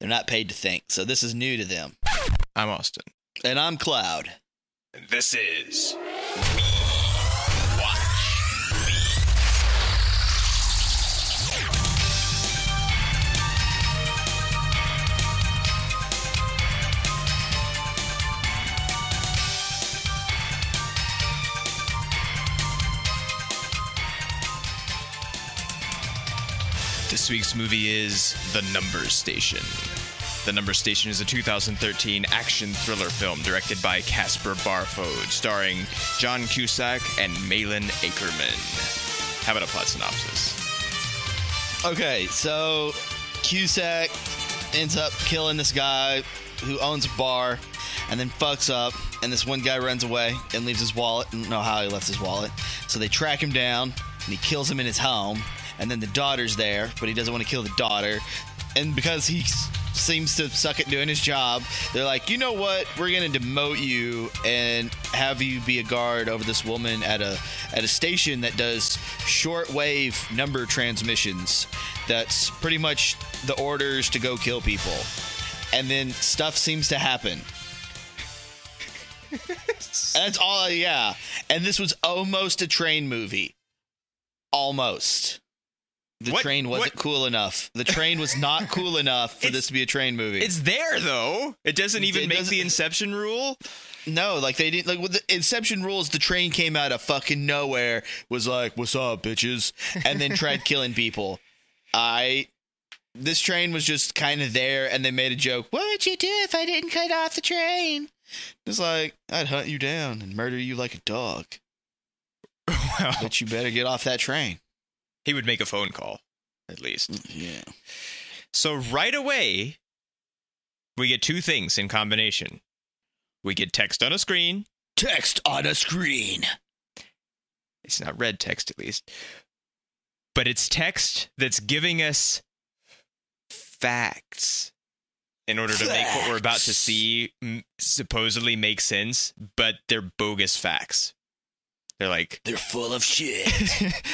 They're not paid to think. So this is new to them. I'm Austin. And I'm Cloud. And this is... This week's movie is The Number Station. The Number Station is a 2013 action thriller film directed by Caspar Barfod, starring John Cusack and Malin Akerman. How about a plot synopsis? Okay, so Cusack ends up killing this guy who owns a bar and then fucks up, and this one guy runs away and leaves his wallet. I don't know how he left his wallet. So they track him down, and he kills him in his home. And then the daughter's there, but he doesn't want to kill the daughter. And because he seems to suck at doing his job, they're like, you know what? We're going to demote you and have you be a guard over this woman at a station that does shortwave number transmissions. That's pretty much the orders to go kill people. And then stuff seems to happen. That's all, yeah. And this was almost a train movie. Almost. The train wasn't cool enough. The train was not cool enough for this to be a train movie. It's there, though. It doesn't even make the Inception rule. No, like they didn't. Like with the Inception rules, the train came out of fucking nowhere, was like, "What's up, bitches?" and then tried killing people. This train was just kind of there, and they made a joke. What would you do if I didn't cut off the train? It's like, I'd hunt you down and murder you like a dog. Well, but you better get off that train. He would make a phone call, at least. Yeah. So right away, we get two things in combination. We get text on a screen. Text on a screen. It's not red text, at least. But it's text that's giving us facts in order to make what we're about to see supposedly make sense, but they're bogus facts. They're full of shit.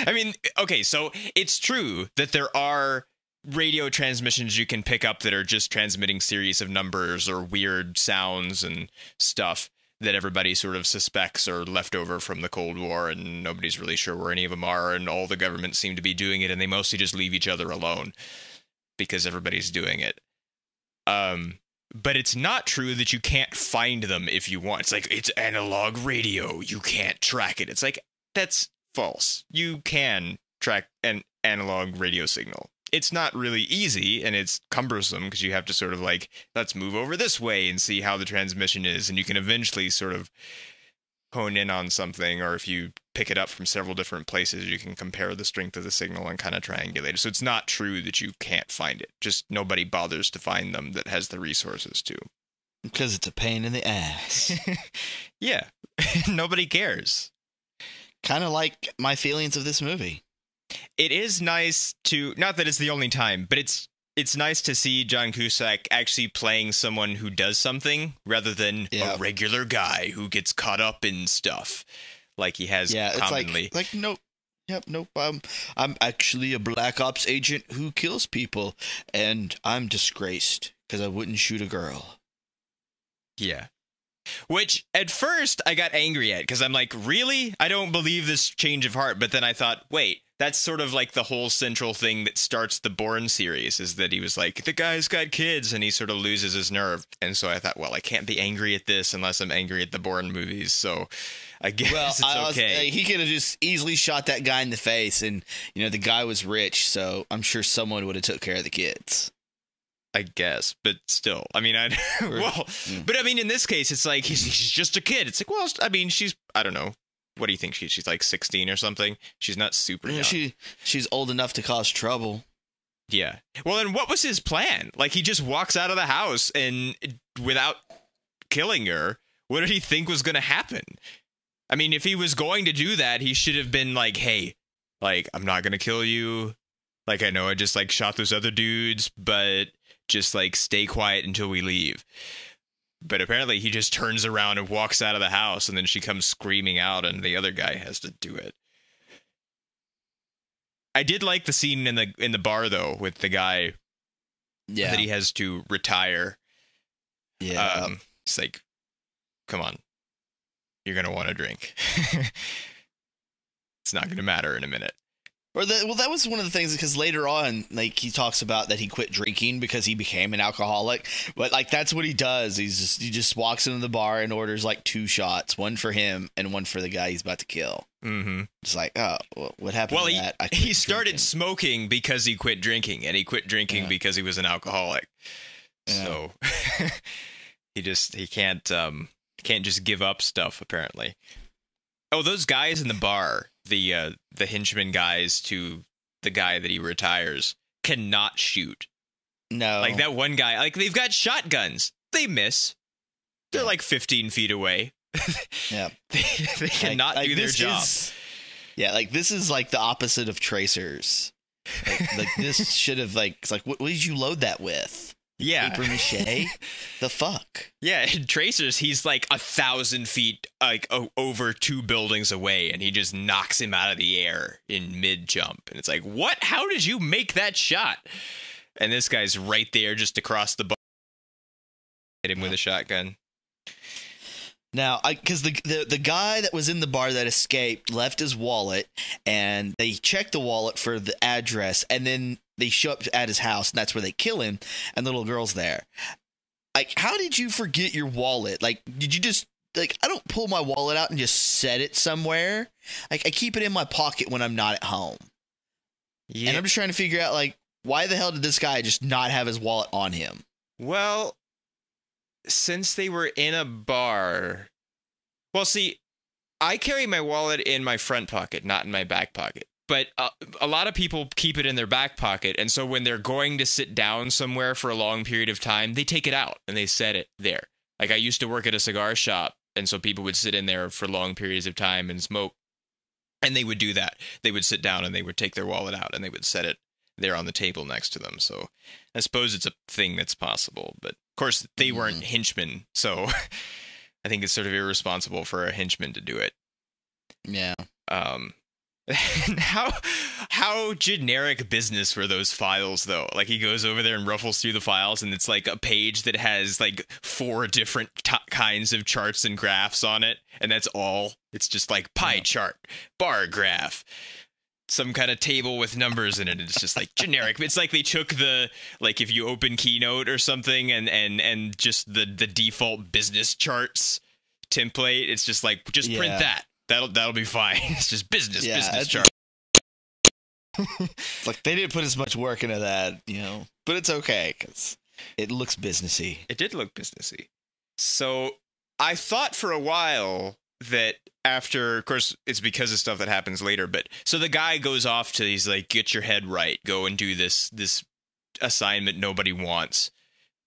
I mean, okay, so it's true that there are radio transmissions you can pick up that are just transmitting series of numbers or weird sounds and stuff that everybody sort of suspects are left over from the Cold War, and nobody's really sure where any of them are, and all the governments seem to be doing it, and they mostly just leave each other alone because everybody's doing it. But it's not true that you can't find them if you want. It's like, it's analog radio. You can't track it. It's like, that's false. You can track an analog radio signal. It's not really easy, and it's cumbersome because you have to sort of like, let's move over this way and see how the transmission is. And you can eventually sort of hone in on something, or if you pick it up from several different places, you can compare the strength of the signal and kind of triangulate it. So it's not true that you can't find it. Just nobody bothers to find them that has the resources to. Because it's a pain in the ass. Yeah. Nobody cares. Kind of like my feelings of this movie. It is nice to, not that it's the only time, but it's nice to see John Cusack actually playing someone who does something rather than a regular guy who gets caught up in stuff like he has commonly. It's like nope. Yep, nope. I'm actually a Black Ops agent who kills people, and I'm disgraced because I wouldn't shoot a girl. Yeah. Which, at first, I got angry at, because I'm like, really? I don't believe this change of heart. But then I thought, wait, that's sort of like the whole central thing that starts the Bourne series, is that he was like, the guy's got kids, and he sort of loses his nerve. And so I thought, well, I can't be angry at this unless I'm angry at the Bourne movies, so I guess it's okay. He could have just easily shot that guy in the face, and, you know, the guy was rich, so I'm sure someone would have took care of the kids. I guess, but still, I mean, but I mean, in this case, it's like, he's just a kid. It's like, well, I mean, I don't know. What do you think? She's like 16 or something? She's not super young. She's old enough to cause trouble. Yeah. Well, then what was his plan? Like, he just walks out of the house and without killing her, what did he think was going to happen? I mean, if he was going to do that, he should have been like, hey, like, I'm not going to kill you. Like, I know I just like shot those other dudes, but just like stay quiet until we leave. But apparently he just turns around and walks out of the house, and then she comes screaming out, and the other guy has to do it. I did like the scene in the bar, though, with the guy Yeah. that he has to retire. Yeah. It's like, come on, you're gonna want to drink. It's not gonna matter in a minute. That was one of the things, because later on, like, he talks about that he quit drinking because he became an alcoholic. But like, that's what he does. He just walks into the bar and orders like 2 shots, one for him and one for the guy he's about to kill. Mm-hmm. It's like, oh, well, what happened to that? He started smoking because he quit drinking, and he quit drinking because he was an alcoholic. Yeah. So he can't just give up stuff, apparently. Oh, those guys in the bar, the henchmen guys to the guy that he retires, cannot shoot. No. Like, that one guy, like, they've got shotguns. They miss. They're like 15 feet away. Yeah. they cannot do their job. Like, this is like the opposite of tracers. Like this should have, like, it's like, what did you load that with? Yeah. Paper mache? The fuck? Yeah, in Tracers, he's like 1,000 feet, like, over 2 buildings away, and he just knocks him out of the air in mid-jump. And it's like, what? How did you make that shot? And this guy's right there just across the bar. Hit him with a shotgun. Now, because the guy that was in the bar that escaped left his wallet, and they checked the wallet for the address, and then they show up at his house, and that's where they kill him, and the little girl's there. Like, how did you forget your wallet? Like, did you just, like, I don't pull my wallet out and just set it somewhere. Like, I keep it in my pocket when I'm not at home. Yeah. And I'm just trying to figure out, like, why the hell did this guy just not have his wallet on him? Well, since they were in a bar... Well, see, I carry my wallet in my front pocket, not in my back pocket. But a lot of people keep it in their back pocket, and so when they're going to sit down somewhere for a long period of time, they take it out and they set it there. Like, I used to work at a cigar shop, and so people would sit in there for long periods of time and smoke, and they would do that. They would sit down and they would take their wallet out and they would set it there on the table next to them. So I suppose it's a thing that's possible, but of course they weren't henchmen, so I think it's sort of irresponsible for a henchman to do it. Yeah. How generic business were those files, though? Like, he goes over there and ruffles through the files, and it's like a page that has like 4 different kinds of charts and graphs on it, and that's all. It's just like pie chart, bar graph, some kind of table with numbers in it. It's just like generic. It's like they took the, like, if you open Keynote or something and just the default business charts template, it's just like, just print that. That'll be fine. It's just business chart. Like, they didn't put as much work into that, but it's okay because it looks businessy. It did look businessy. So I thought for a while that after, of course, it's because of stuff that happens later, but so the guy goes off to, he's like, get your head right, go and do this assignment nobody wants,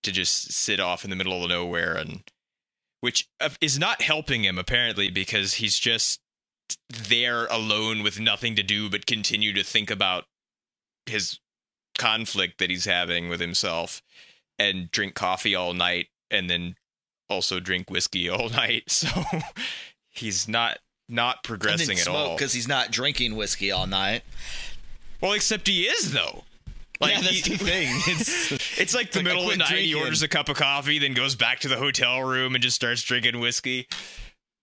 to just sit off in the middle of nowhere, and which is not helping him, apparently, because he's just there alone with nothing to do but continue to think about his conflict that he's having with himself, and drink coffee all night, and then also drink whiskey all night. So he's not progressing at all. Because he's not drinking whiskey all night. Well, except he is, though. Like, yeah, that's the thing. It's like the middle of the night, he orders a cup of coffee, then goes back to the hotel room and just starts drinking whiskey.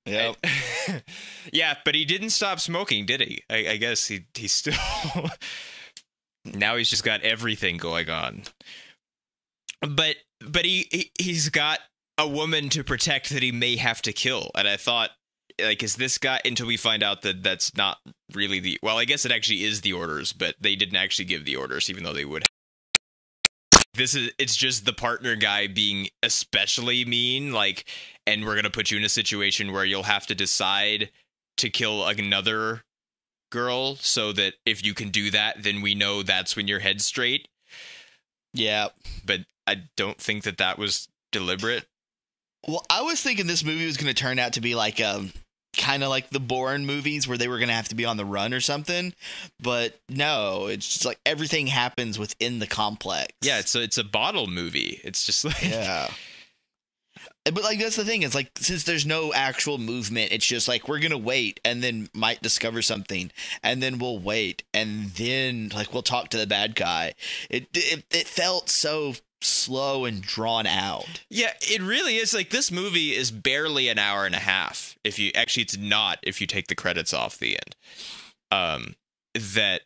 Yep. Yeah, but he didn't stop smoking, did he? I guess he's still... Now he's just got everything going on. But he's got a woman to protect that he may have to kill. And I thought, like, is this guy, until we find out that that's not really well, I guess it actually is the orders, but they didn't actually give the orders, even though they would. It's just the partner guy being especially mean, like, and we're going to put you in a situation where you'll have to decide to kill another girl, so that if you can do that, then we know that's when your head's straight. Yeah. But I don't think that was deliberate. Well, I was thinking this movie was going to turn out to be like kind of like the Bourne movies, where they were going to have to be on the run or something. But no, it's just like everything happens within the complex. Yeah, it's a bottle movie. It's just like... Yeah. But, like, that's the thing. It's like, since there's no actual movement, it's just like, we're going to wait and then might discover something, and then we'll wait, and then, like, we'll talk to the bad guy. It felt so slow and drawn out. Yeah, it really is. Like, this movie is barely an hour and a half. It's not if you take the credits off the end. That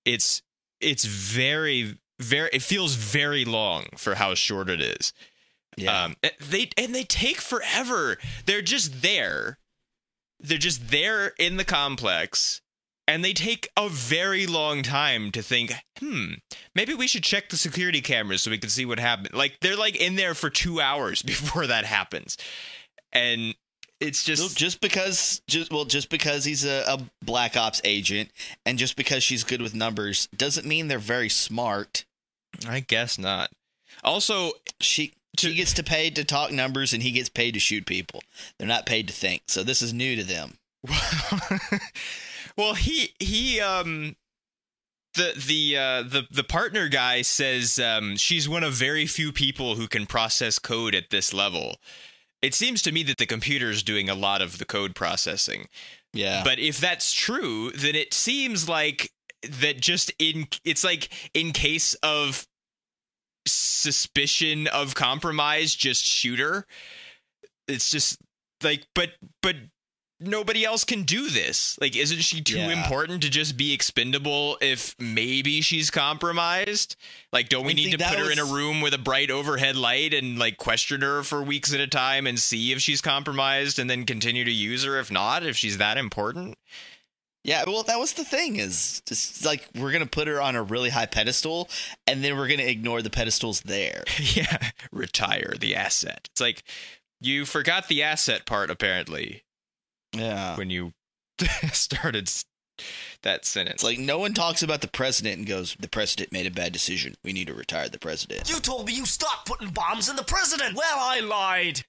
it's very, very, it feels very long for how short it is. Yeah. They take forever. They're just there. They're just there in the complex, and they take a very long time to think, maybe we should check the security cameras so we can see what happened. Like, they're like in there for 2 hours before that happens. And it's just because he's a Black Ops agent, and just because she's good with numbers doesn't mean they're very smart. I guess not. Also, she gets paid to talk numbers, and he gets paid to shoot people. They're not paid to think. So this is new to them. Well, the partner guy says she's one of very few people who can process code at this level. It seems to me that the computer's doing a lot of the code processing. Yeah. But if that's true, then it seems like that it's like in case of suspicion of compromise, just shoot her. It's just like, but nobody else can do this. Like, isn't she too important to just be expendable if maybe she's compromised? Like, don't we need to put her in a room with a bright overhead light and like question her for weeks at a time and see if she's compromised, and then continue to use her if not, if she's that important? Yeah, well, that was the thing, is just like, we're going to put her on a really high pedestal, and then we're going to ignore the pedestals there. Yeah, retire the asset. It's like, you forgot the asset part, apparently. Yeah. When you started that sentence. It's like, no one talks about the president and goes, the president made a bad decision. We need to retire the president. You told me you stopped putting bombs in the president. Well, I lied.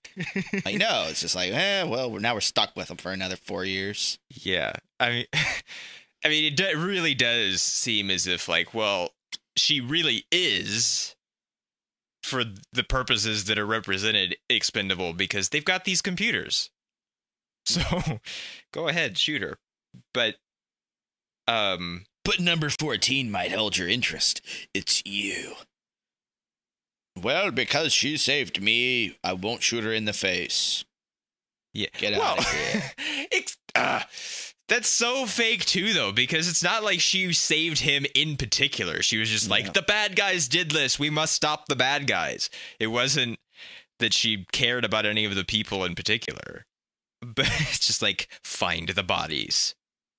I know. It's just like, well, now we're stuck with him for another 4 years. Yeah. I mean, it really does seem as if, like, well, she really is, for the purposes that are represented, expendable because they've got these computers. So, go ahead, shoot her. But number 14 might hold your interest. It's you. Well, because she saved me, I won't shoot her in the face. Yeah. Get out of here. That's so fake, too, though, because it's not like she saved him in particular. She was just like, the bad guys did this. We must stop the bad guys. It wasn't that she cared about any of the people in particular. But it's just like, find the bodies.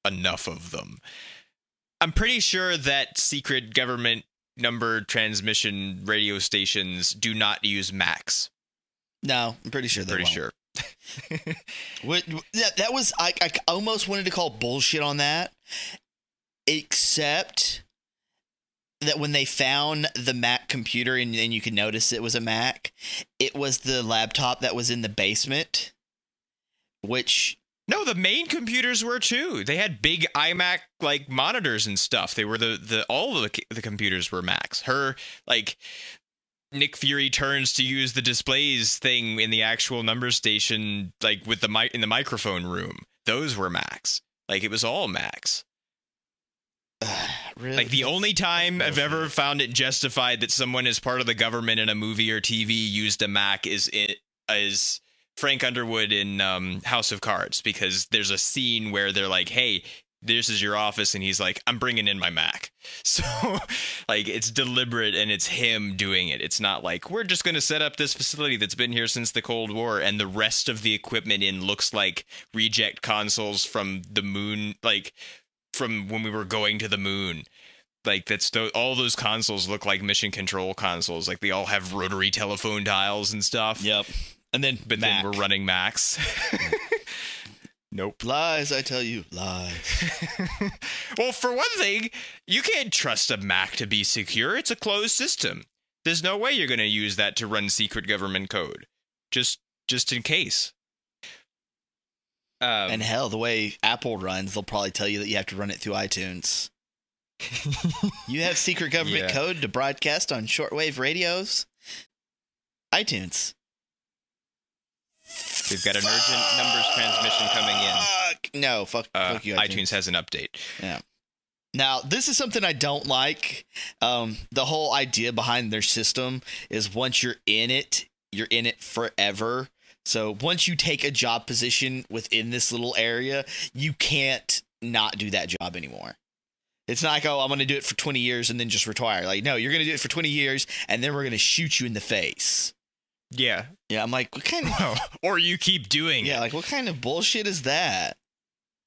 Enough of them. I'm pretty sure that secret government number transmission radio stations do not use Macs. No, I'm pretty sure they won't. Sure. That was, I almost wanted to call bullshit on that, except that when they found the Mac computer and you could notice it was a Mac, it was the laptop that was in the basement, which... No, the main computers were too. They had big iMac like monitors and stuff. They were all of the computers were Macs. Her, like, Nick Fury turns to use the displays thing in the actual number station, like with the in the microphone room. Those were Macs. Like, it was all Macs. Really? Like, the only time I've ever found it justified that someone as part of the government in a movie or TV used a Mac is Frank Underwood in House of Cards, because there's a scene where they're like, hey, this is your office, and he's like, I'm bringing in my Mac. So, like, it's deliberate, and it's him doing it. It's not like, we're just going to set up this facility that's been here since the Cold War, and the rest of the equipment looks like reject consoles from the moon, like, from when we were going to the moon. Like, all those consoles look like mission control consoles. Like, they all have rotary telephone dials and stuff. Yep. Then we're running Macs. Nope. Lies, I tell you, lies. Well, for one thing, you can't trust a Mac to be secure. It's a closed system. There's no way you're going to use that to run secret government code. Just in case. And hell, the way Apple runs, they'll probably tell you that you have to run it through iTunes. You have secret government code to broadcast on shortwave radios? iTunes. We've got an urgent numbers transmission coming in. No, fuck you, iTunes has an update. Yeah. Now, this is something I don't like. The whole idea behind their system is once you're in it forever. So once you take a job position within this little area, you can't not do that job anymore. It's not like, oh, I'm going to do it for 20 years and then just retire. Like, no, you're going to do it for 20 years and then we're going to shoot you in the face. Yeah. Yeah, I'm like, what kind of... or you keep doing it. Yeah, like, what kind of bullshit is that?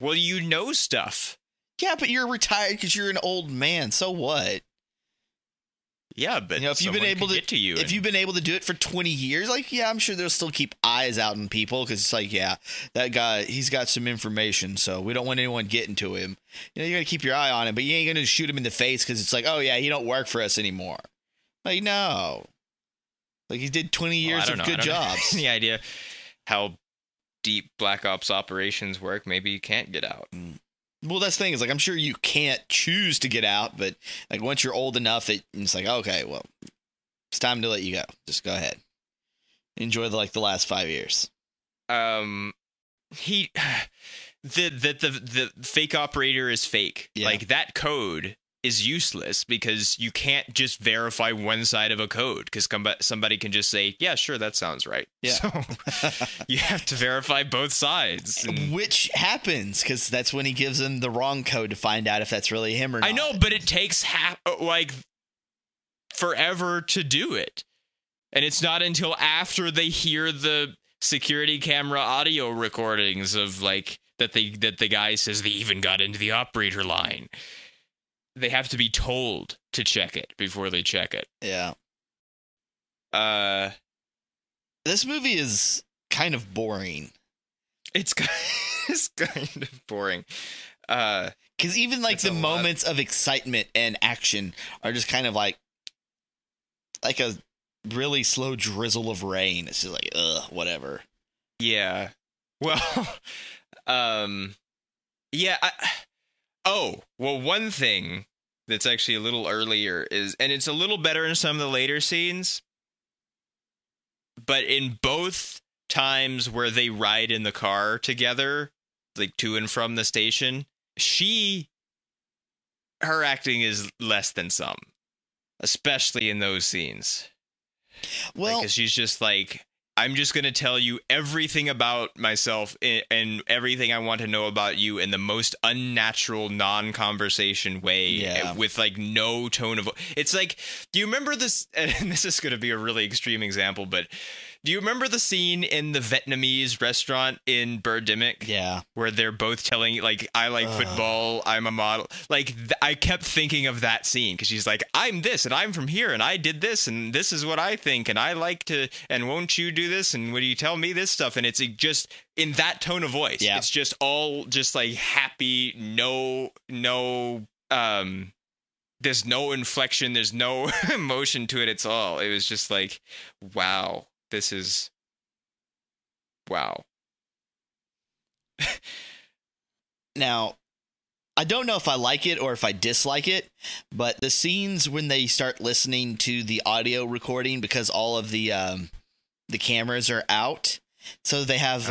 Well, you know stuff. Yeah, but you're retired because you're an old man. So what? Yeah, but if you've been able to get to you, if you've been able to do it for 20 years, like, yeah, I'm sure they'll still keep eyes out on people because it's like, yeah, that guy, he's got some information, so we don't want anyone getting to him. You got to keep your eye on him, but you ain't going to shoot him in the face because it's like, oh yeah, he don't work for us anymore. Like, no, like he did 20 years of good jobs. Any idea how deep Black Ops operations work? Maybe you can't get out. Well, that's the thing is, like, I'm sure you can't choose to get out, but like once you're old enough, it's like, okay, well, it's time to let you go. Just go ahead, enjoy the last 5 years. The fake operator is fake. Yeah. Like that code is useless because you can't just verify one side of a code because somebody can just say, yeah, sure, that sounds right. Yeah. So you have to verify both sides. Which happens because that's when he gives them the wrong code to find out if that's really him or not. I know, but it takes forever to do it. And it's not until after they hear the security camera audio recordings of that the guy says they even got into the operator line. They have to be told to check it before they check it. Yeah. This movie is kind of boring. It's kind of boring. Because even the moments of excitement and action are just kind of like a really slow drizzle of rain. It's just like, whatever. Yeah. Well, yeah. One thing that's actually a little earlier is, and it's a little better in some of the later scenes, but in both times where they ride in the car together, like to and from the station, her acting is less than some, especially in those scenes. Well, because she's just like, I'm just going to tell you everything about myself and everything I want to know about you in the most unnatural, non-conversation way with no tone of... It's like, do you remember this? And this is going to be a really extreme example, but do you remember the scene in the Vietnamese restaurant in Birdemic? Yeah. Where they're both telling, I like football, I'm a model. I kept thinking of that scene because she's like, I'm this and I'm from here and I did this and this is what I think and I like to, and won't you do this and would you tell me this stuff? And it's just in that tone of voice. Yeah. It's just all just happy, there's no inflection, there's no emotion to it. It was just like, wow. This is... Wow. Now, I don't know if I like it or if I dislike it, but the scenes when they start listening to the audio recording because all of the cameras are out, so they have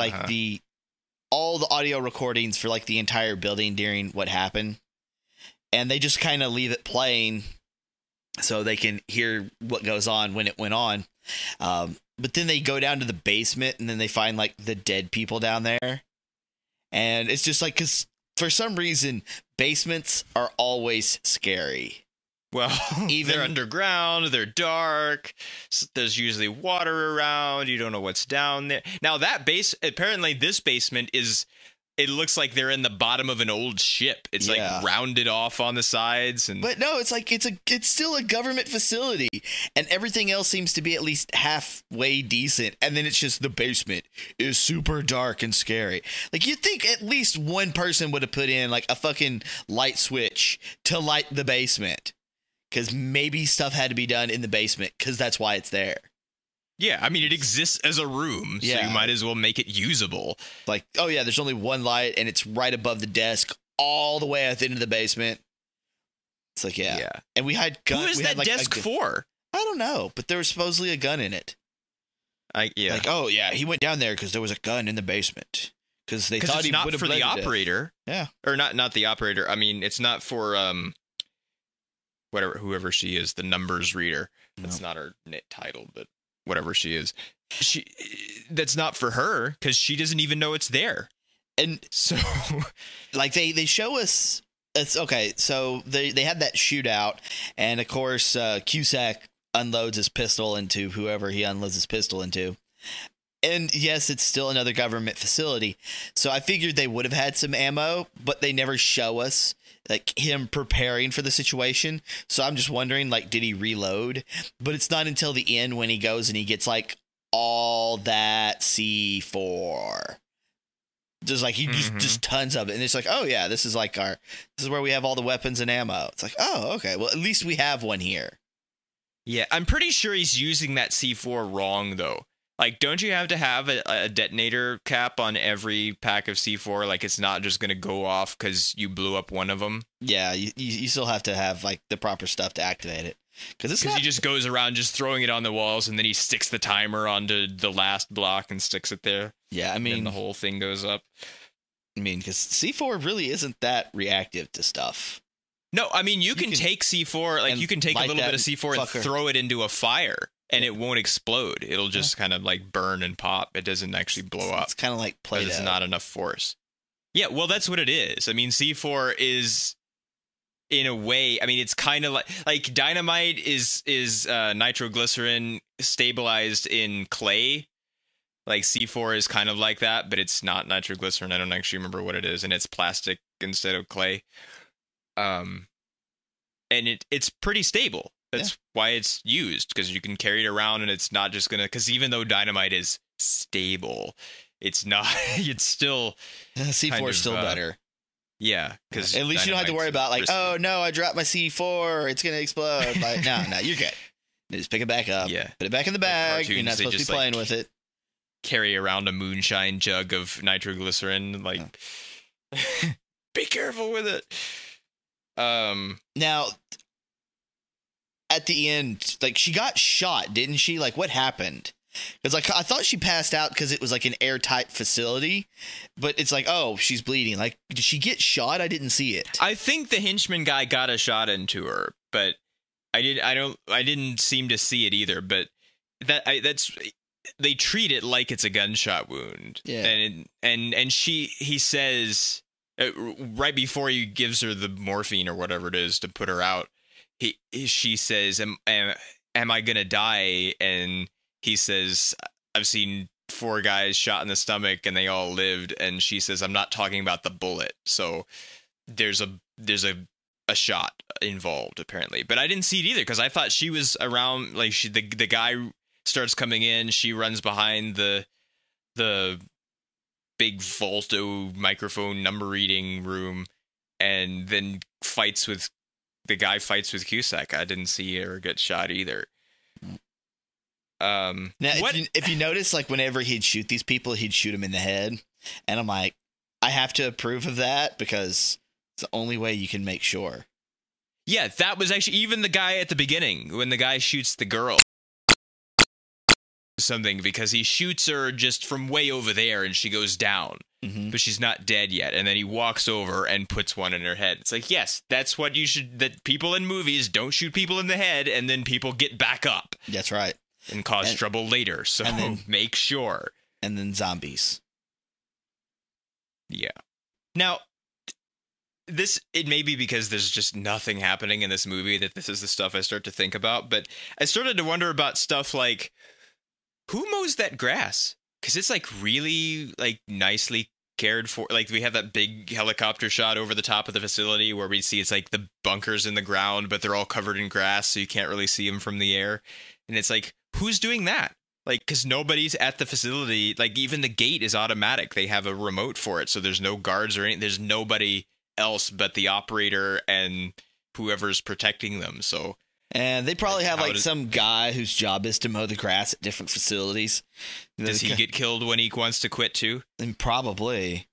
all the audio recordings for the entire building during what happened, and they just kind of leave it playing so they can hear what goes on when it went on. But then they go down to the basement and then they find the dead people down there. And it's just because for some reason, basements are always scary. Well, they're underground, they're dark, there's usually water around, you don't know what's down there. Now apparently this basement it looks like they're in the bottom of an old ship. It's rounded off on the sides, but no, it's it's still a government facility, and everything else seems to be at least halfway decent. And then it's just the basement is super dark and scary. You'd think at least one person would have put in a fucking light switch to light the basement, because maybe stuff had to be done in the basement because that's why it's there. Yeah, I mean, it exists as a room, so you might as well make it usable. Oh yeah, there's only one light, and it's right above the desk, all the way at the end of the basement. It's yeah. And we had guns. Who is that desk for? I don't know, but there was supposedly a gun in it. Yeah. Oh yeah, he went down there because there was a gun in the basement. because they thought it's he not would have for the operator. Yeah, or not the operator. I mean, it's not for whoever she is, the numbers reader. That's not her title, but whatever she is, that's not for her because she doesn't even know it's there. And so, like they show us. It's okay. So they had that shootout, and of course Cusack unloads his pistol into whoever he unloads his pistol into. And yes, it's still another government facility. So I figured they would have had some ammo, but they never show us like him preparing for the situation. So I'm just wondering, like, did he reload? But it's not until the end when he goes and he gets like all that C4. Just like he just tons of it. And it's like, oh yeah, this is where we have all the weapons and ammo. It's like, oh, okay. Well, at least we have one here. Yeah, I'm pretty sure he's using that C4 wrong though. Like, don't you have to have a detonator cap on every pack of C4? Like, it's not just going to go off because you blew up one of them? Yeah, you still have to have, like, the proper stuff to activate it. Because he just goes around just throwing it on the walls, and then he sticks the timer onto the last block and sticks it there. Yeah, I mean... And the whole thing goes up. I mean, because C4 really isn't that reactive to stuff. No, I mean, you can take C4, like, you can take a little bit of C4 and throw it into a fire. And it won't explode. It'll just kind of like burn and pop. It doesn't actually blow up. It's kind of like Play-Doh. It's not enough force. Yeah, well, that's what it is. I mean, C4 is, in a way, I mean, it's kind of like dynamite is nitroglycerin stabilized in clay. Like C4 is kind of like that, but it's not nitroglycerin. I don't actually remember what it is, and it's plastic instead of clay. And it's pretty stable. That's why it's used, because you can carry it around and it's not just gonna, because even though dynamite is stable, it's not, it's still C4 is still better. Yeah, because at least you don't have to worry about like, risky. Oh no, I dropped my C4, it's gonna explode. Like, no, you're good. You just pick it back up, put it back in the bag. You're not supposed to be playing with it. Carry around a moonshine jug of nitroglycerin, like, be careful with it. Now, at the end, like, she got shot, didn't she? Like, what happened? Because, like, I thought she passed out because it was, like, an airtight facility. But it's like, oh, she's bleeding. Like, did she get shot? I didn't see it. I think the henchman guy got a shot into her, but I didn't seem to see it either. But they treat it like it's a gunshot wound. Yeah. And he says, right before he gives her the morphine or whatever it is to put her out, she says, am I gonna die? And he says, I've seen 4 guys shot in the stomach and they all lived. And she says, I'm not talking about the bullet. So there's a shot involved apparently, but I didn't see it either because I thought she was around. Like, the guy starts coming in, she runs behind the big Volto microphone number reading room, and then the guy fights with Cusack. I didn't see her get shot either. Now, if you notice, like, whenever he'd shoot these people, he'd shoot them in the head. And I'm like, I have to approve of that because it's the only way you can make sure. Yeah, that was actually even the guy at the beginning when the guy shoots the girl. Something because he shoots her just from way over there and she goes down, but she's not dead yet. And then he walks over and puts one in her head. It's like, yes, that's what you should, that people in movies don't shoot people in the head and then people get back up. That's right. And cause trouble later. So then, make sure. And then zombies. Yeah. Now, it may be because there's just nothing happening in this movie that this is the stuff I start to think about. But I started to wonder about stuff like, who mows that grass? Because it's like really like nicely cared for. Like, we have that big helicopter shot over the top of the facility where we see it's like the bunkers in the ground, but they're all covered in grass, so you can't really see them from the air. And it's like, who's doing that? Like, because nobody's at the facility. Like, even the gate is automatic. They have a remote for it, so there's no guards or anything. There's nobody else but the operator and whoever's protecting them. So, and they probably have like some guy whose job is to mow the grass at different facilities. Does he get killed when he wants to quit too? And probably.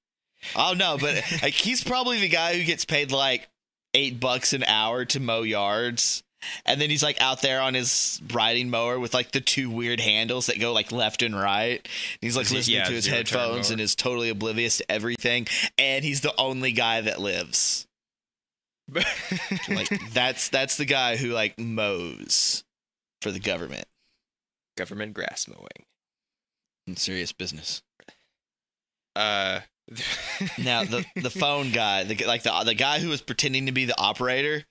Oh no, but like, he's probably the guy who gets paid like $8 an hour to mow yards. And then he's like out there on his riding mower with like the two weird handles that go like left and right. He's like listening to his headphones and is totally oblivious to everything. And he's the only guy that lives. Like that's the guy who like mows for the government. Government grass mowing. In serious business. Now the phone guy, the guy who was pretending to be the operator.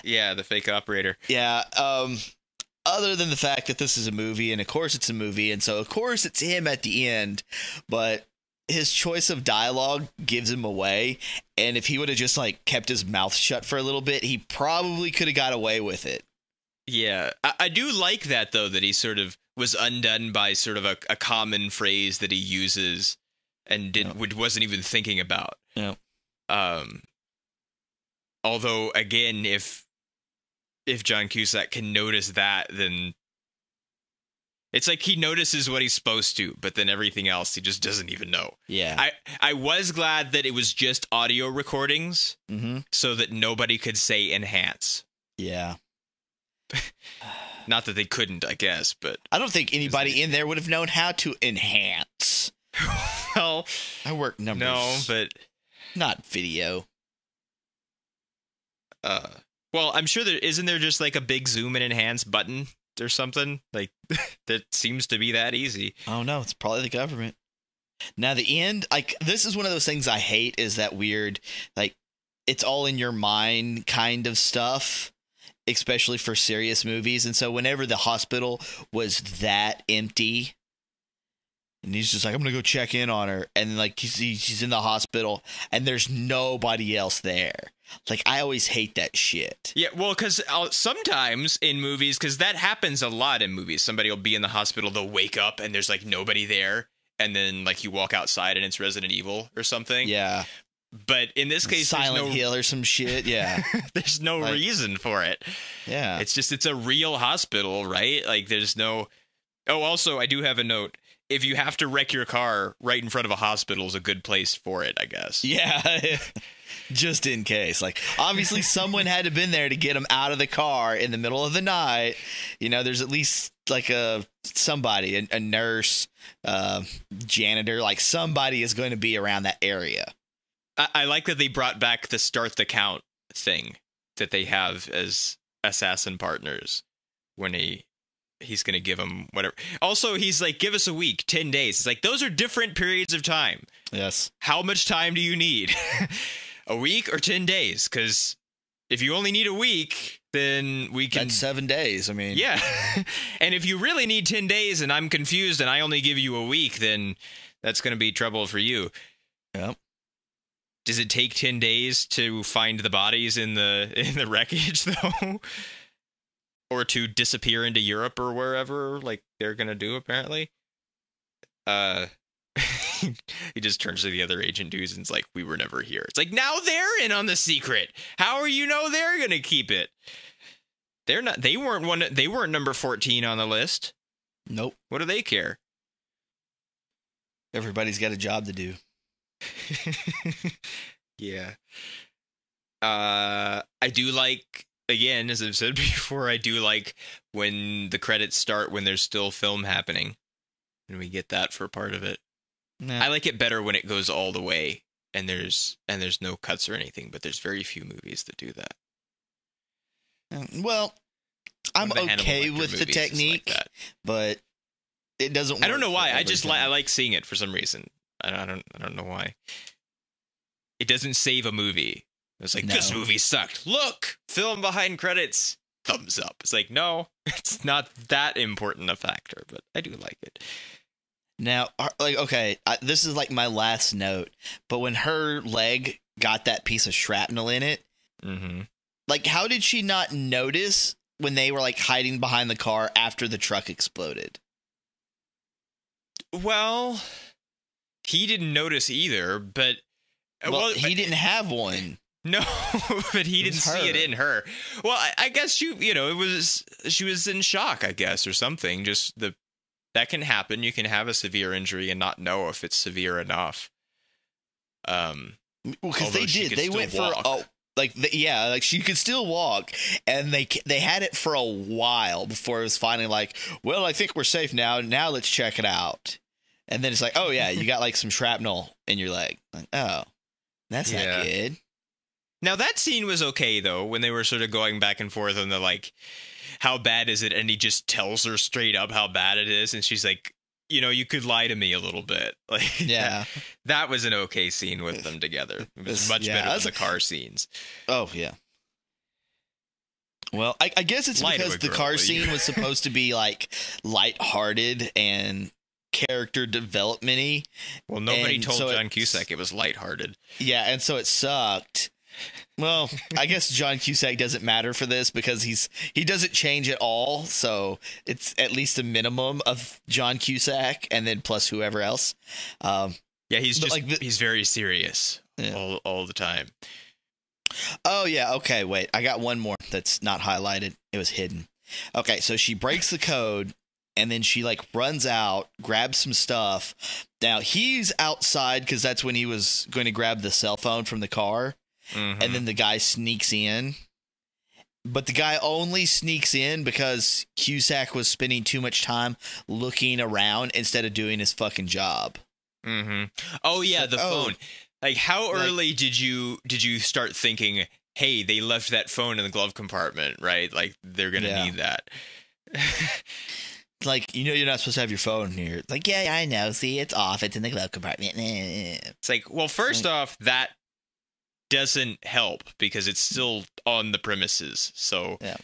Yeah, the fake operator. Yeah. Other than the fact that this is a movie, and of course it's a movie, and so of course it's him at the end, but his choice of dialogue gives him away. And if he would have just like kept his mouth shut for a little bit, he probably could have got away with it. Yeah, I do like that though, that he sort of was undone by sort of a common phrase that he uses. And wasn't even thinking about. Yeah. Although again, if John Cusack can notice that, then it's like he notices what he's supposed to, but then everything else he just doesn't even know. Yeah. I was glad that it was just audio recordings, so that nobody could say enhance. Yeah. Not that they couldn't, I guess, but I don't think anybody in there would have known how to enhance. Well, I work numbers. No, but not video. Well, I'm sure isn't there just like a big zoom and enhance button or something like that seems to be that easy. Oh no, it's probably the government. Now the end, like this is one of those things I hate, is that weird, like it's all in your mind kind of stuff, especially for serious movies. And so whenever the hospital was that empty, and he's just like, I'm going to go check in on her. And like, she's in the hospital and there's nobody else there. Like, I always hate that shit. Yeah, well, because sometimes in movies, because that happens a lot in movies, somebody will be in the hospital, they'll wake up and there's like nobody there. And then like you walk outside and it's Resident Evil or something. Yeah. But in this case, Silent Hill or some shit. Yeah. There's no reason for it. Yeah. It's a real hospital, right? Like there's no. Oh, also, I do have a note. If you have to wreck your car right in front of a hospital is a good place for it, I guess. Yeah. Just in case. Like, obviously someone had to been there to get him out of the car in the middle of the night. You know, there's at least like a nurse, janitor, like somebody is going to be around that area. I like that they brought back the start the count thing that they have as assassin partners when he's going to give him whatever. Also, he's like, give us a week, 10 days. It's like, those are different periods of time. Yes. How much time do you need? A week or 10 days? Because if you only need a week, then we can... That's 7 days, I mean... Yeah. And if you really need 10 days and I'm confused and I only give you a week, then that's going to be trouble for you. Yep. Does it take 10 days to find the bodies in the wreckage, though? Or to disappear into Europe or wherever, like they're gonna do, apparently. He just turns to the other agent dudes and is like, we were never here. It's like, now they're in on the secret. How are you know they're gonna keep it? They're not. They weren't number 14 on the list. Nope. What do they care? Everybody's got a job to do. Yeah. I do like, again, as I've said before, I do like when the credits start when there's still film happening, and we get that for part of it. Nah. I like it better when it goes all the way and there's no cuts or anything, but there's very few movies that do that. Well, I'm okay with the technique, like, but it doesn't work. I don't know why. I like seeing it for some reason. I don't know why. It doesn't save a movie. It's like, this movie sucked. Look, film behind credits. Thumbs up. It's like, no, it's not that important a factor, but I do like it. Now, like, okay, this is like my last note, but when her leg got that piece of shrapnel in it, like, how did she not notice when they were like hiding behind the car after the truck exploded? Well, he didn't notice either, but he didn't have one. No, but he didn't see it in her. Well, I guess she was in shock, I guess, or something. Just that can happen. You can have a severe injury and not know if it's severe enough. Because they did. They went for like she could still walk, and they had it for a while before it was finally like, well, I think we're safe now. Now let's check it out. And then it's like, oh yeah, you got like some shrapnel in your leg. Like, oh, that's not good. Now that scene was okay though, when they were sort of going back and forth on the like, how bad is it? And he just tells her straight up how bad it is, and she's like, you know, you could lie to me a little bit. Like, yeah, that was an okay scene with them together. It was much better than the car scenes. Oh yeah. Well, I guess it's because the car scene was supposed to be like lighthearted and character development-y. Well, nobody told John Cusack it was lighthearted. Yeah, and so it sucked. Well, I guess John Cusack doesn't matter for this because he doesn't change at all. So it's at least a minimum of John Cusack and then plus whoever else. Yeah, he's just like he's very serious all the time. Oh yeah, okay, wait. I got one more that's not highlighted. It was hidden. Okay, so she breaks the code and then she like runs out, grabs some stuff. Now he's outside because that's when he was going to grab the cell phone from the car. Mm-hmm. And then the guy sneaks in. But the guy only sneaks in because Cusack was spending too much time looking around instead of doing his fucking job. Mm-hmm. Oh yeah, the phone. Like, how early did you start thinking, hey, they left that phone in the glove compartment, right? Like, they're gonna need that. Like, you know, you're not supposed to have your phone here. Like, yeah, I know. See, it's off. It's in the glove compartment. It's like, well, first off, that doesn't help because it's still on the premises. So, yeah.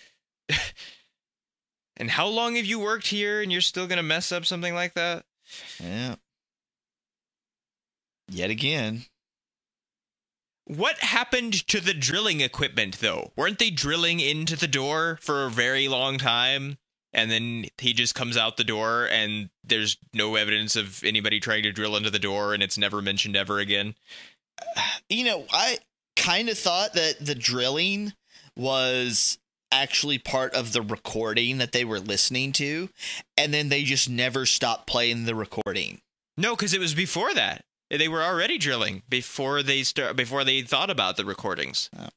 And how long have you worked here and you're still going to mess up something like that? Yeah. Yet again. What happened to the drilling equipment, though? Weren't they drilling into the door for a very long time? And then he just comes out the door and there's no evidence of anybody trying to drill into the door and it's never mentioned ever again? You know, I kind of thought that the drilling was actually part of the recording that they were listening to, and then they just never stopped playing the recording. No, because it was before that. They were already drilling before they thought about the recordings. Oh.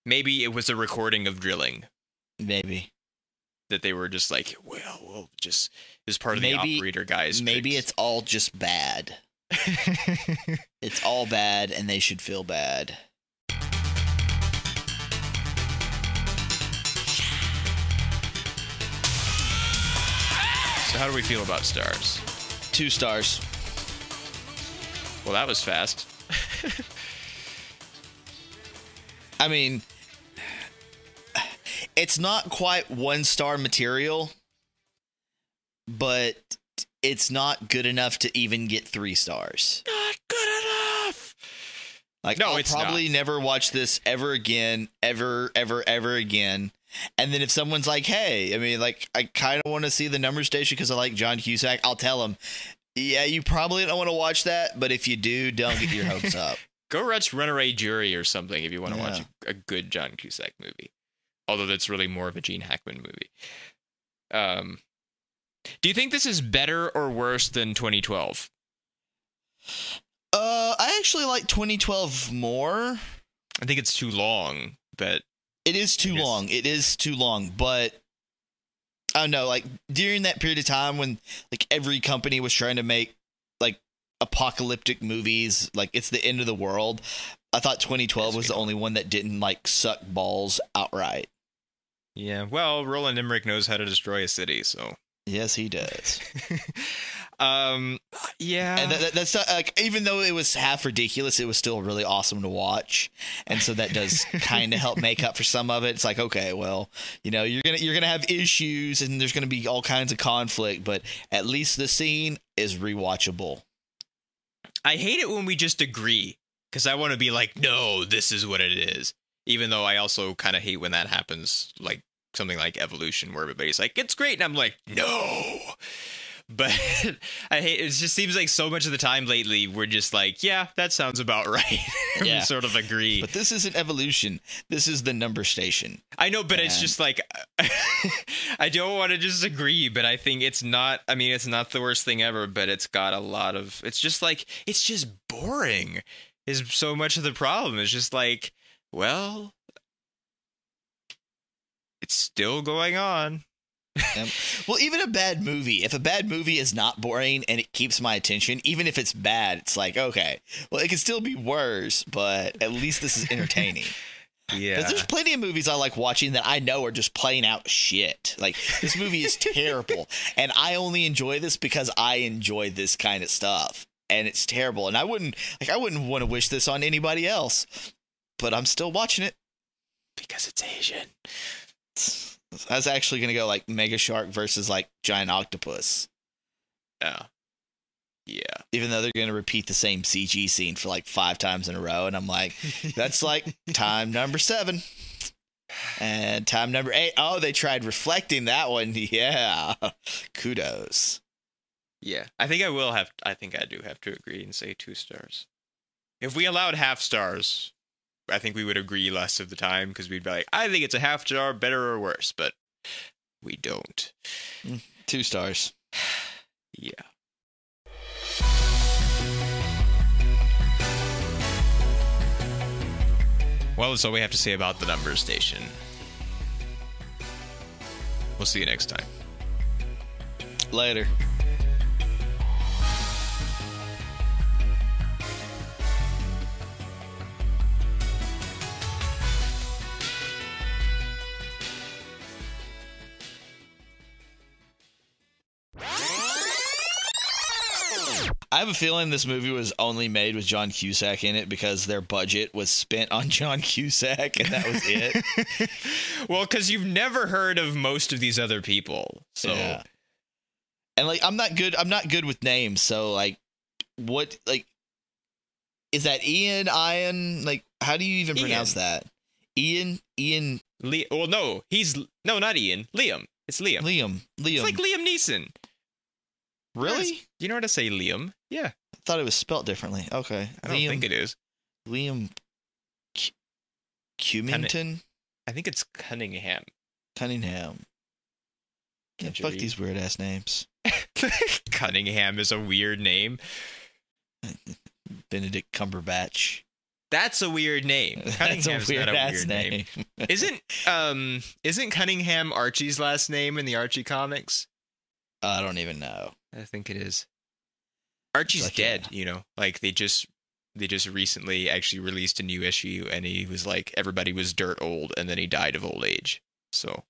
Maybe it was a recording of drilling. Maybe. That they were just like, well, we'll just, it was part of the operator guys. Maybe tricks. It's all just bad. It's all bad, and they should feel bad. So how do we feel about stars? 2 stars. Well, that was fast. I mean, it's not quite 1-star material, but it's not good enough to even get 3 stars. Not good enough. Like, no, I'll probably never watch this ever again, ever again. And then if someone's like, hey, I mean, like, I kind of want to see the number station because I like John Cusack, I'll tell them, yeah, you probably don't want to watch that, but if you do, don't get your hopes up. Go watch Runaway Jury or something if you want to watch a good John Cusack movie. Although that's really more of a Gene Hackman movie. Do you think this is better or worse than 2012? I actually like 2012 more. I think it's too long, but... It is too long. It is too long, but... I don't know, like, during that period of time when, like, every company was trying to make, like, apocalyptic movies, like, it's the end of the world, I thought 2012 was the only one that didn't, like, suck balls outright. Yeah, well, Roland Emmerich knows how to destroy a city, so... Yes, he does. Yeah. And that's not, like, even though it was half ridiculous, it was still really awesome to watch. And so that does kind of help make up for some of it. It's like, okay, well, you know, you're gonna have issues and there's gonna be all kinds of conflict, but at least the scene is rewatchable. I hate it when we just agree, because I want to be like, no, this is what it is. Even though I also kind of hate when that happens, like something like Evolution, where everybody's like, it's great, and I'm like, no. But I hate it. Just seems like so much of the time lately we're just like, yeah, that sounds about right. We sort of agree. But this isn't Evolution. This is the number station. I know, but it's just like, I don't want to just agree, but I think it's not, I mean, it's not the worst thing ever, but it's got a lot of, it's just like, it's just boring. is so much of the problem. It's just like, well, it's still going on. Well, even a bad movie, if a bad movie is not boring and it keeps my attention, even if it's bad, it's like, okay, well, it can still be worse, but at least this is entertaining. Yeah. Because there's plenty of movies I like watching that I know are just plain out shit. Like, this movie is terrible, and I only enjoy this because I enjoy this kind of stuff, and it's terrible. And I wouldn't want to wish this on anybody else, but I'm still watching it. Because it's Asian. I was actually going to go like Mega Shark versus like Giant Octopus. Oh. Yeah. Even though they're going to repeat the same CG scene for like 5 times in a row. And I'm like, that's like time number 7. And time number 8. Oh, they tried reflecting that one. Yeah. Kudos. Yeah. I think I do have to agree and say 2 stars. If we allowed half stars, I think we would agree less of the time because we'd be like, I think it's a half star, better or worse, but we don't. 2 stars. Yeah. Well, that's all we have to say about the Numbers Station. We'll see you next time. Later. I have a feeling this movie was only made with John Cusack in it because their budget was spent on John Cusack and that was it. Well, because you've never heard of most of these other people, so. Yeah. And like, I'm not good with names, so like, what, like, is that Ian? Like, how do you even pronounce that? Ian. Well, no, not Ian. Liam. It's Liam. Liam. It's like Liam Neeson. Really? You know how to say Liam? Yeah. I thought it was spelt differently. Okay. I don't think it is. Liam Cumington? I think it's Cunningham. Cunningham. Can't fuck these weird ass names. Cunningham is a weird name. Benedict Cumberbatch. That's a weird name. Cunningham's not a weird name. Isn't Cunningham Archie's last name in the Archie comics? I don't even know. I think it is. Archie's dead, you know. Like they just recently actually released a new issue and he was like everybody was dirt old and then he died of old age. So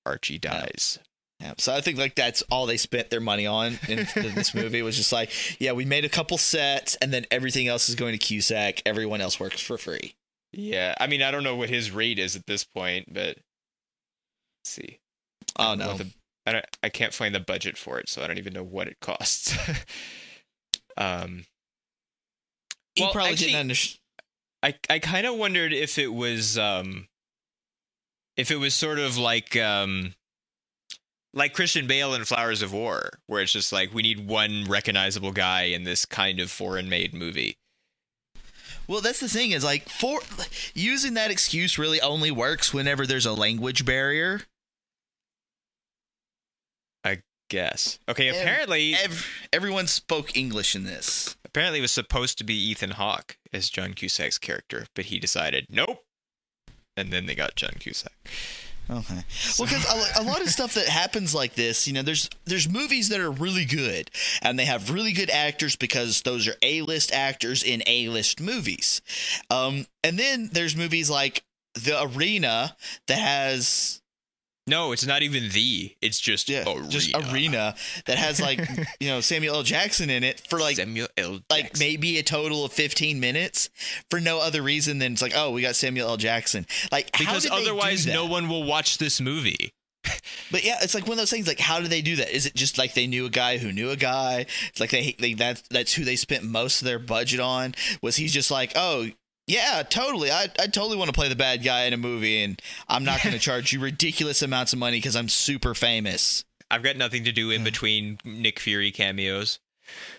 Archie dies. Yeah. So I think like that's all they spent their money on in this movie was just like, yeah, we made a couple sets and then everything else is going to Cusack. Everyone else works for free. Yeah. I mean, I don't know what his rate is at this point, but let's see. Oh no. I can't find the budget for it, so I don't even know what it costs. He probably didn't understand. I kind of wondered if it was sort of like Christian Bale in Flowers of War, where it's just like we need one recognizable guy in this kind of foreign-made movie. Well, that's the thing is like using that excuse really only works whenever there's a language barrier. Guess. Okay, apparently everyone spoke English in this. Apparently it was supposed to be Ethan Hawke as John Cusack's character, but he decided nope. And then they got John Cusack. Okay. Well, because a lot of stuff that happens like this, you know, there's movies that are really good and they have really good actors because those are A-list actors in A-list movies. And then there's movies like The Arena that has... No, it's not even it's just Arena. Just Arena that has like, you know, Samuel L. Jackson in it for like Samuel L. Jackson. Like maybe a total of 15 minutes for no other reason than it's like, oh, we got Samuel L. Jackson. Like, because otherwise no one will watch this movie. But yeah, it's like one of those things. Like, how do they do that? Is it just like they knew a guy who knew a guy? It's like that's who they spent most of their budget on. Was he just like, oh, yeah, totally. I totally want to play the bad guy in a movie, and I'm not going to charge you ridiculous amounts of money because I'm super famous. I've got nothing to do in between Nick Fury cameos.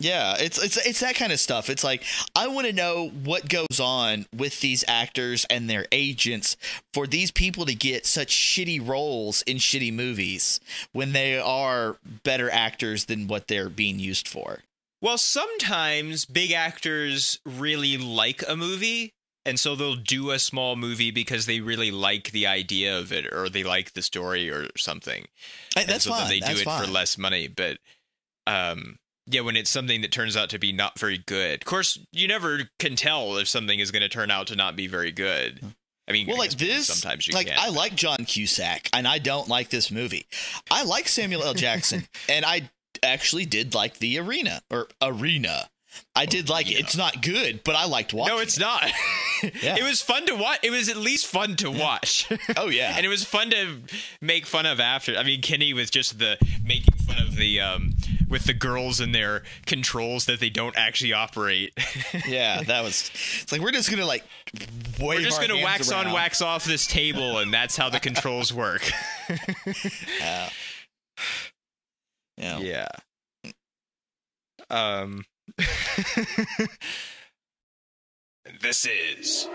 Yeah, it's that kind of stuff. It's like, I want to know what goes on with these actors and their agents for these people to get such shitty roles in shitty movies when they are better actors than what they're being used for. Well, sometimes big actors really like a movie, and so they'll do a small movie because they really like the idea of it, or they like the story or something. That's so fine. Then they That's do it fine. for less money. But yeah, when it's something that turns out to be not very good, of course, you never can tell if something is going to turn out to not be very good. I mean, well, like this, sometimes you like can. I like John Cusack, and I don't like this movie. I like Samuel L. Jackson, and I actually did like the Arena. I did like it. It's not good, but I liked watching. No, it's not. Yeah. It was fun to watch. It was at least fun to watch. Oh yeah, and it was fun to make fun of after. I mean, Kenny was just the making fun of the with the girls and their controls that they don't actually operate. Yeah, that was. It's like we're just gonna like. We're just gonna wax on, wax off this table, and that's how the controls work. Yeah. This is